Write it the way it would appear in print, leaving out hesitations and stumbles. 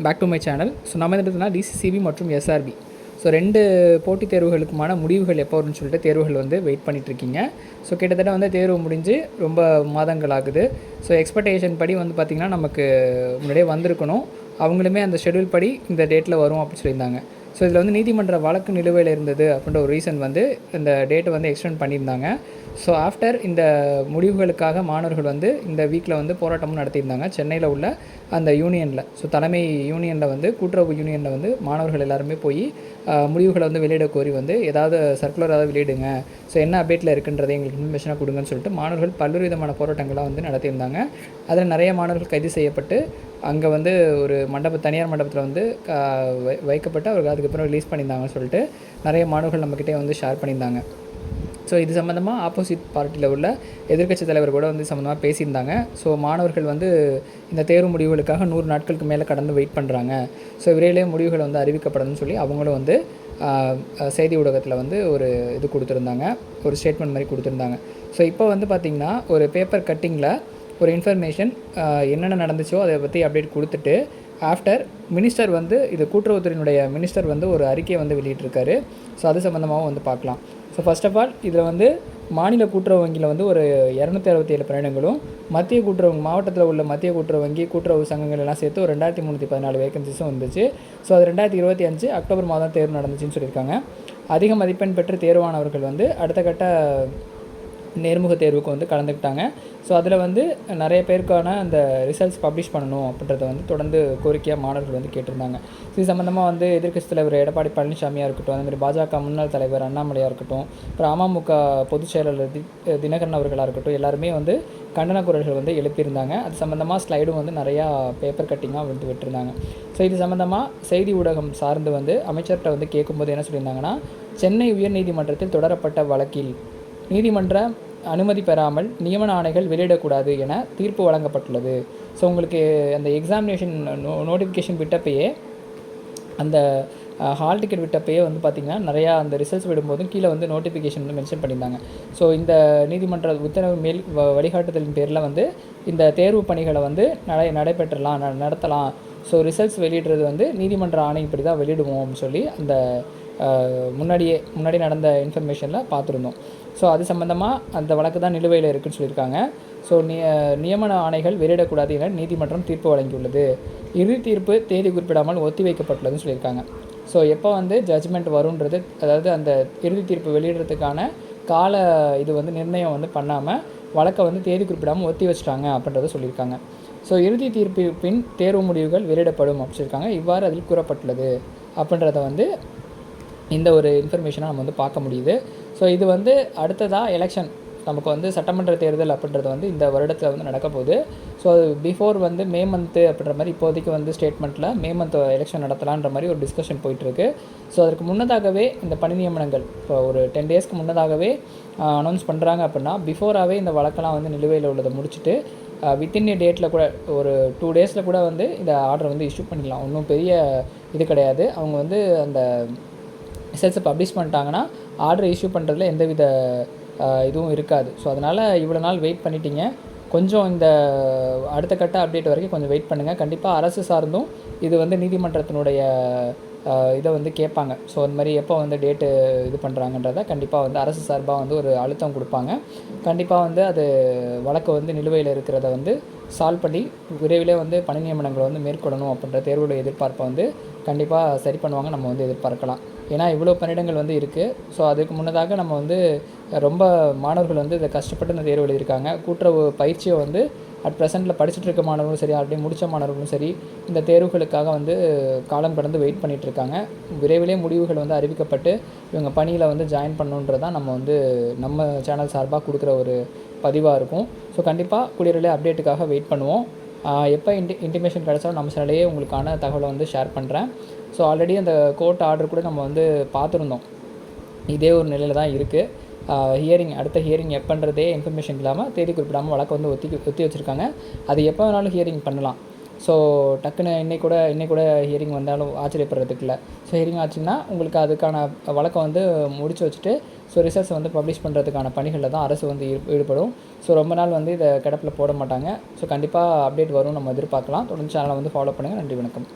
Back to my channel. So நம்ம என்ன DCCB மற்றும் எஸ்ஆர்பி ஸோ 2 போட்டித் தேர்வுகளுக்குமான முடிவுகள் எப்போ வரும்னு சொல்லிட்டு தேர்வுகள் வந்து வெயிட் பண்ணிகிட்ருக்கீங்க. ஸோ கிட்டத்தட்ட வந்து தேர்வு முடிஞ்சு ரொம்ப மாதங்கள் ஆகுது. ஸோ எக்ஸ்பெக்டேஷன் படி வந்து பார்த்திங்கன்னா நமக்கு முன்னாடியே வந்திருக்கணும். அவங்களுமே அந்த ஷெடியூல் படி இந்த டேட்டில் வரும் அப்படின்னு சொல்லியிருந்தாங்க. ஸோ இதில் வந்து நீதிமன்ற வழக்கு நிலுவையில் இருந்தது அப்படின்ற ஒரு ரீசன் வந்து இந்த டேட்டை வந்து எக்ஸ்டெண்ட் பண்ணியிருந்தாங்க. ஸோ ஆஃப்டர் இந்த முடிவுகளுக்காக மாணவர்கள் வந்து இந்த வீக்கில் வந்து போராட்டமும் நடத்தியிருந்தாங்க சென்னையில் உள்ள அந்த யூனியனில். ஸோ தலைமை யூனியனில் வந்து கூட்டுறவு யூனியனில் வந்து மாணவர்கள் எல்லாருமே போய் முடிவுகளை வந்து வெளியிட கோரி வந்து ஏதாவது சர்க்குலர் ஏதாவது வெளியிடுங்க, ஸோ என்ன அப்டேட்டில் இருக்குன்றதை எங்களுக்கு இன்ஃபர்மேஷனாக கொடுங்கன்னு சொல்லிட்டு மாணவர்கள் பல்வேறு விதமான போராட்டங்களாக வந்து நடத்தியிருந்தாங்க. அதில் நிறைய மாணவர்கள் கைது செய்யப்பட்டு அங்கே வந்து ஒரு தனியார் மண்டபத்தில் வந்து வைக்கப்பட்டு அவர்கள் அதுக்கப்புறம் ரிலீஸ் பண்ணியிருந்தாங்கன்னு சொல்லிட்டு நிறைய மாணவர்கள் நம்மக்கிட்டே வந்து ஷேர் பண்ணியிருந்தாங்க. ஸோ இது சம்மந்தமாக ஆப்போசிட் பார்ட்டியில் உள்ள எதிர்க்கட்சி தலைவர் கூட வந்து சம்மந்தமாக பேசியிருந்தாங்க. ஸோ மாணவர்கள் வந்து இந்த தேர்வு முடிவுகளுக்காக 100 நாட்களுக்கு மேலே கடந்து வெயிட் பண்ணுறாங்க. ஸோ விரைவிலே முடிவுகள் வந்து அறிவிக்கப்படணும்னு சொல்லி அவங்களும் வந்து செய்தி ஊடகத்தில் வந்து ஒரு இது கொடுத்துருந்தாங்க, ஒரு ஸ்டேட்மெண்ட் மாதிரி கொடுத்துருந்தாங்க. ஸோ இப்போ வந்து பார்த்திங்கன்னா ஒரு பேப்பர் கட்டிங்கில் ஒரு இன்ஃபர்மேஷன் என்னென்ன நடந்துச்சோ அதை பற்றி அப்டேட் கொடுத்துட்டு ஆஃப்டர் மினிஸ்டர் வந்து இது கூட்டுறவுத்துறையினுடைய மினிஸ்டர் வந்து ஒரு அறிக்கையை வந்து வெளியிட்டிருக்காரு. ஸோ அது சம்மந்தமாகவும் வந்து பார்க்கலாம். ஸோ ஃபர்ஸ்ட் ஆஃப் ஆல் இதில் வந்து மாநில கூட்டுறவு வங்கியில் வந்து ஒரு 267 பணியிடங்களும், மத்திய கூட்டுறவு மாவட்டத்தில் உள்ள மத்திய கூட்டுறவு வங்கி கூட்டுறவு சங்கங்கள் எல்லாம் சேர்த்து ஒரு 2314 வேகன்சிஸும் வந்துச்சு. ஸோ அது 2025 அக்டோபர் மாதம் தேர்வு நடந்துச்சுன்னு சொல்லியிருக்காங்க. அதிக மதிப்பெண் பெற்று தேர்வானவர்கள் வந்து அடுத்த கட்ட நேர்முக தேர்வுக்கு வந்து கலந்துக்கிட்டாங்க. ஸோ அதில் வந்து நிறைய பேருக்கான அந்த ரிசல்ட்ஸ் பப்ளிஷ் பண்ணணும் அப்படின்றத வந்து தொடர்ந்து கோரிக்கையாக மாணவர்கள் வந்து கேட்டிருந்தாங்க. இது சம்மந்தமாக வந்து எதிர்க்கட்சி தலைவர் எடப்பாடி பழனிசாமியாக இருக்கட்டும், அதுமாதிரி பாஜக முன்னாள் தலைவர் அண்ணாமலையாக இருக்கட்டும், அப்புறம் அமமுக பொதுச் செயலாளர் தினகரன் அவர்களாக இருக்கட்டும், எல்லாருமே வந்து கண்டன குரல்கள் வந்து எழுப்பியிருந்தாங்க. அது சம்மந்தமாக ஸ்லைடும் வந்து நிறையா பேப்பர் கட்டிங்காக வந்து விட்டுருந்தாங்க. ஸோ இது சம்மந்தமாக செய்தி ஊடகம் சார்ந்து வந்து அமைச்சர்கிட்ட வந்து கேட்கும்போது என்ன சொல்லியிருந்தாங்கன்னா, சென்னை உயர்நீதிமன்றத்தில் தொடரப்பட்ட வழக்கில் நீதிமன்ற அனுமதி பெறாமல் நியமன ஆணைகள் வெளியிடக்கூடாது என தீர்ப்பு வழங்கப்பட்டுள்ளது. ஸோ உங்களுக்கு அந்த எக்ஸாமினேஷன் நோட்டிஃபிகேஷன் விட்டப்பையே, அந்த ஹால் டிக்கெட் விட்டப்பையே வந்து பார்த்திங்கன்னா நிறையா அந்த ரிசல்ட்ஸ் விடும்போதும் கீழே வந்து நோட்டிஃபிகேஷன் வந்து மென்ஷன் பண்ணியிருந்தாங்க. ஸோ இந்த நீதிமன்ற உத்தரவு மேல் வழிகாட்டுதலின் பேரில் வந்து இந்த தேர்வு பணிகளை வந்து நடத்தலாம். ஸோ ரிசல்ட்ஸ் வெளியிடுறது வந்து நீதிமன்ற ஆணைப்படி தான் வெளியிடுவோம் அப்படின்னு சொல்லி அந்த முன்னாடி நடந்த இன்ஃபர்மேஷனில் பார்த்துருந்தோம். ஸோ அது சம்மந்தமாக அந்த வழக்கு தான் நிலுவையில் இருக்குதுன்னு சொல்லியிருக்காங்க. ஸோ நியமன ஆணைகள் வெளியிடக்கூடாது என நீதிமன்றம் தீர்ப்பு வழங்கியுள்ளது. இறுதி தீர்ப்பு தேதி குறிப்பிடாமல் ஒத்திவைக்கப்பட்டுள்ளதுன்னு சொல்லியிருக்காங்க. ஸோ எப்போ வந்து ஜட்ஜ்மெண்ட் வரும்ன்றது, அதாவது அந்த இறுதி தீர்ப்பு வெளியிடுறதுக்கான கால இது வந்து நிர்ணயம் வந்து பண்ணாமல் வழக்கை வந்து தேதி குறிப்பிடாமல் ஒத்தி வச்சுட்டாங்க அப்படின்றத சொல்லியிருக்காங்க. ஸோ இறுதி தீர்ப்பு பின் தேர்வு முடிவுகள் வெளியிடப்படும் அப்படின்னு சொல்லியிருக்காங்க. இவ்வாறு அதில் கூறப்பட்டுள்ளது அப்படின்றத வந்து இந்த ஒரு இன்ஃபர்மேஷனாக நம்ம வந்து பார்க்க முடியுது. ஸோ இது வந்து அடுத்ததாக எலெக்ஷன், நமக்கு வந்து சட்டமன்ற தேர்தல் அப்படின்றது வந்து இந்த வருடத்தில் வந்து நடக்க போகுது. ஸோ அது பிஃபோர் வந்து மே மந்த்து அப்படின்ற மாதிரி இப்போதைக்கு வந்து ஸ்டேட்மெண்ட்டில் மே மந்த் எலெக்ஷன் நடத்தலான்ற மாதிரி ஒரு டிஸ்கஷன் போயிட்டுருக்கு. ஸோ அதற்கு முன்னதாகவே இந்த பணி நியமனங்கள் இப்போ ஒரு 10 டேஸ்க்கு முன்னதாகவே அனௌன்ஸ் பண்ணுறாங்க அப்படின்னா, பிஃபோராகவே இந்த வழக்கெல்லாம் வந்து நிலுவையில் உள்ளதை முடிச்சுட்டு வித்தின் ஏ டேட்டில் கூட ஒரு 2 டேஸில் கூட வந்து இந்த ஆர்டரை வந்து இஷ்யூ பண்ணிக்கலாம். ஒன்றும் பெரிய இது கிடையாது. அவங்க வந்து அந்த ரிசல்ட்ஸை பப்ளிஷ் பண்ணிட்டாங்கன்னா ஆர்டர் இஷ்யூ பண்ணுறதுல எந்தவித இதுவும் இருக்காது. ஸோ அதனால் இவ்வளோ நாள் வெயிட் பண்ணிட்டீங்க, கொஞ்சம் இந்த அடுத்த கட்ட அப்டேட் வரைக்கும் கொஞ்சம் வெயிட் பண்ணுங்கள். கண்டிப்பாக அரசு சார்ந்தும் இது வந்து நீதிமன்றத்தினுடைய இதை வந்து கேட்பாங்க. ஸோ அந்த மாதிரி எப்போ வந்து டேட்டு இது பண்ணுறாங்கன்றத கண்டிப்பாக வந்து அரசு சார்பாக வந்து ஒரு அழுத்தம் கொடுப்பாங்க. கண்டிப்பாக வந்து அது வழக்கு வந்து நிலுவையில் இருக்கிறத வந்து சால்வ் பண்ணி விரைவிலே வந்து பணி நியமனங்களை வந்து மேற்கொள்ளணும் அப்படின்ற தேர்வுடைய எதிர்பார்ப்பை வந்து கண்டிப்பாக சரி பண்ணுவாங்க, நம்ம வந்து எதிர்பார்க்கலாம். ஏன்னா இவ்வளோ பணியிடங்கள் வந்து இருக்குது. ஸோ அதுக்கு முன்னதாக நம்ம வந்து ரொம்ப மாணவர்கள் வந்து இதை கஷ்டப்பட்டு இந்த தேர்வு எழுதியிருக்காங்க. கூட்டுறவு பயிற்சியை வந்து அட் ப்ரெசென்ட்டில் படிச்சுட்டு இருக்க மாணவர்களும் சரி, ஆல்ரெடி முடித்த மாணவர்களும் சரி, இந்த தேர்வுகளுக்காக வந்து காலம் கடந்து வெயிட் பண்ணிகிட்ருக்காங்க. விரைவிலே முடிவுகள் வந்து அறிவிக்கப்பட்டு இவங்க பணியில் வந்து ஜாயின் பண்ணணுன்றதான் நம்ம சேனல் சார்பாக கொடுக்குற ஒரு பதிவாக இருக்கும். ஸோ கண்டிப்பாக கூடிய அப்டேட்டுக்காக வெயிட் பண்ணுவோம். எப்போ இன்டிமேஷன் கிடச்சாலும் நம்ம சேனலையே உங்களுக்கான தகவலை வந்து ஷேர் பண்ணுறேன். ஸோ ஆல்ரெடி அந்த கோர்ட் ஆர்டர் கூட நம்ம வந்து பார்த்துருந்தோம். இதே ஒரு நிலையில் தான் இருக்குது. அடுத்த ஹியரிங் எப்போன்றதே இன்ஃபர்மேஷன் இல்லாமல் தேதி குறிப்பிடாமல் வழக்கு வந்து ஒத்தி வச்சுருக்காங்க. அது எப்போ வேணாலும் ஹியரிங் பண்ணலாம். ஸோ டக்குன்னு இன்னைக்கு கூட ஹியரிங் வந்தாலும் ஆச்சரியப்படுறதுக்கு இல்லை. ஸோ ஹியரிங் ஆச்சுன்னா உங்களுக்கு அதுக்கான வழக்கை வந்து முடிச்சு வச்சுட்டு ஸோ ரிசல்ட்ஸை வந்து பப்ளிஷ் பண்ணுறதுக்கான பணிகளில் தான் அரசு வந்து ஈடுபடும். ஸோ ரொம்ப நாள் வந்து இதை கிடப்பில் போட மாட்டாங்க. ஸோ கண்டிப்பாக அப்டேட் வரும், நம்ம எதிர்பார்க்கலாம். தொடர்ந்து சேனலை வந்து ஃபாலோ பண்ணுங்கள். நன்றி, வணக்கம்.